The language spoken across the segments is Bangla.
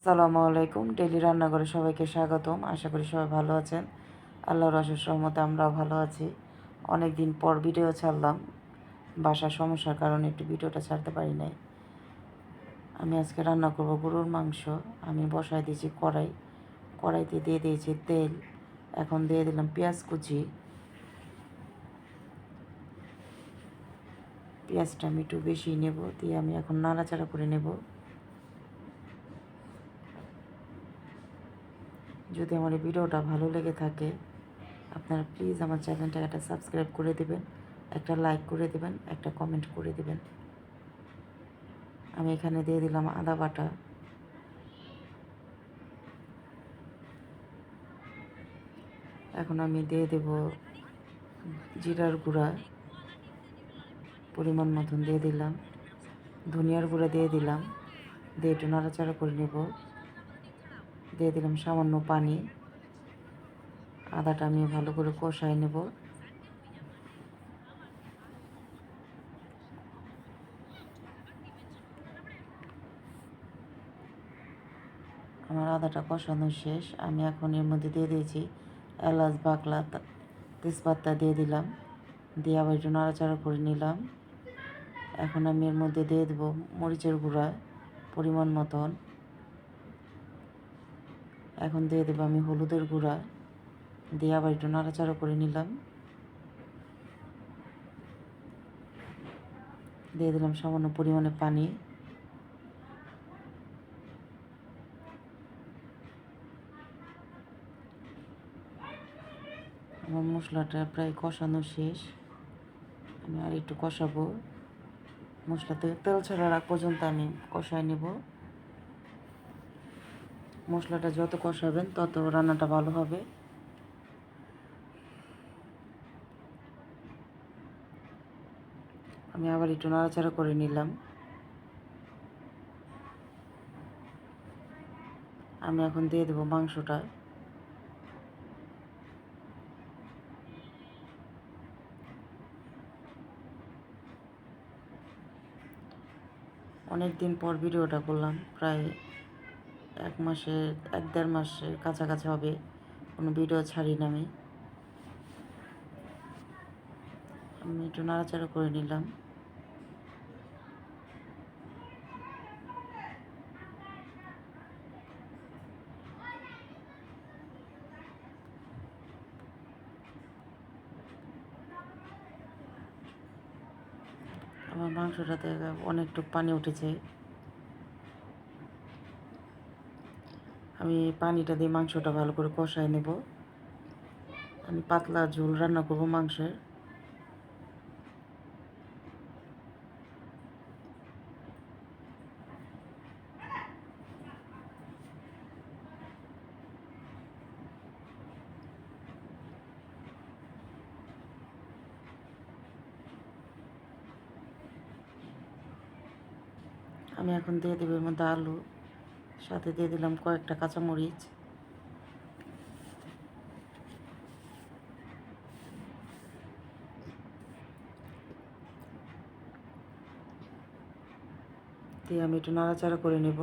আসসালামু আলাইকুম। ডেইলি রান্নাঘরে সবাইকে স্বাগতম। আশা করি সবাই ভালো আছেন। আল্লাহর অশেষ রহমতে আমরাও ভালো আছি। অনেক দিন পর ভিডিও ছাড়লাম, বাসার সমস্যার কারণে একটু ভিডিওটা ছাড়তে পারি নাই। আমি আজকে রান্না করব গরুর মাংস। আমি বসায় দিয়েছি কড়াইতে দিয়ে দিয়েছি তেল। এখন দিয়ে দিলাম পেঁয়াজ কুচি। পেঁয়াজটা আমি একটু বেশি নেব, দিয়ে আমি এখন নাড়াচাড়া করে নেব। যদি আমার এই ভিডিওটা ভালো লেগে থাকে, আপনারা প্লিজ আমার চ্যানেলটাকে একটা সাবস্ক্রাইব করে দেবেন, একটা লাইক করে দেবেন, একটা কমেন্ট করে দেবেন। আমি এখানে দিয়ে দিলাম আদা বাটা। এখন আমি দিয়ে দেব জিরার গুঁড়া, পরিমাণ মতন দিয়ে দিলাম। ধনিয়ার গুঁড়া দিয়ে দিলাম, দিয়ে একটু নাড়াচাড়া করে নেব। দিয়ে দিলাম সামান্য পানি। আদাটা আমি ভালো করে কষায় নেব। আমার আদাটা কষানো শেষ। আমি এখন এর মধ্যে দিয়ে দিয়েছি এলাচ, বাকলা, তেজপাতা দিয়ে দিলাম। দিয়ে আবার একটু নাড়াচাড়া করে নিলাম। এখন আমি এর মধ্যে দিয়ে দেবো মরিচের গুঁড়া পরিমাণ মতন। এখন দিয়ে দেবো আমি হলুদের গুঁড়া, দিয়ে আবার একটু নাড়াচাড়া করে নিলাম। দিয়ে দিলাম সামান্য পরিমাণে পানি। আমার মশলাটা প্রায় কষানো শেষ। আমি আর একটু কষাবো। মশলা থেকে তেল ছাড়ার আগ পর্যন্ত আমি কষায় নেব। মশলাটা যত কষাবেন তত রান্নাটা ভালো হবে। আমি আবার একটু নাড়াচাড়া করে নিলাম। আমি এখন দিয়ে দেবো মাংসটা। অনেক দিন পর ভিডিওটা করলাম, প্রায় 1-1.5 মাসের কাছাকাছি হবে কোনো ভিডিও ছাড়ি না। আমি একটু নাড়াচাড়া করে নিলাম। আমার মাংসটাতে অনেকটুকু পানি উঠেছে। আমি পানিটা দিয়ে মাংসটা ভালো করে কষায় নেব। আমি পাতলা ঝোল রান্না করব মাংসের। আমি এখন দিয়ে দেবো এর মধ্যে আলু, সাথে দিয়ে দিলাম কয়েকটা কাঁচামরিচ। দিয়ে আমি একটু নাড়াচাড়া করে নেব।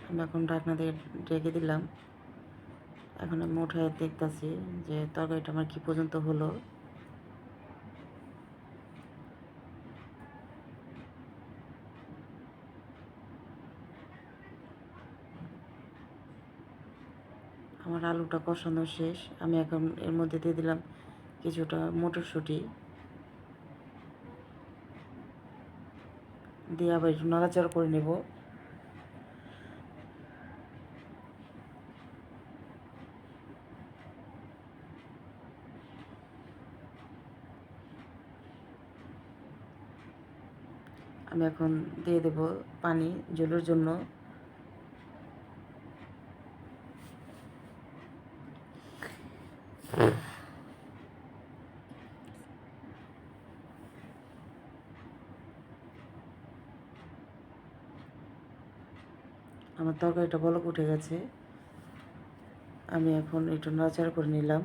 আমি এখন ঢাকনা দিয়ে ঢেকে দিলাম। এখন আমি উঠায় দেখতেছি যে তরকারিটা আমার কী পর্যন্ত হলো। আমার আলুটা কষানো শেষ। আমি এখন এর মধ্যে দিয়ে দিলাম কিছুটা মটরশুঁটি, দিয়ে আবার একটু নাড়াচাড়া করে নেব। আমি এখন দিয়ে দেব পানি ঝোলের জন্য। আমার তরকারিটা বলক উঠে গেছে। আমি এখন একটু নাড়াচাড়া করে নিলাম।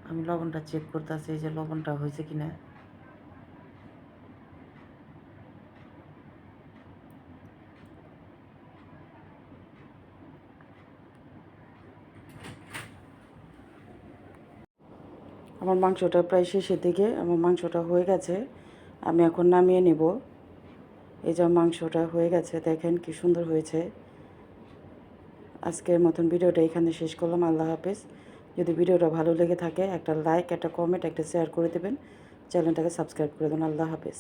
আমি লবণটা চেক করতেছি যে লবণটা হয়েছে কিনা। আমার মাংসটা প্রায় শেষের দিকে, আমার মাংসটা হয়ে গেছে। আমি এখন নামিয়ে নেব। এই যে মাংসটা হয়ে গেছে, দেখেন কি সুন্দর হয়েছে। আজকের মতন ভিডিওটা এখানে শেষ করলাম। আল্লাহ হাফেজ। যদি ভিডিওটা ভালো লেগে থাকে একটা লাইক, একটা কমেন্ট, একটা শেয়ার করে দেবেন। চ্যানেলটাকে সাবস্ক্রাইব করে দেবেন। আল্লাহ হাফেজ।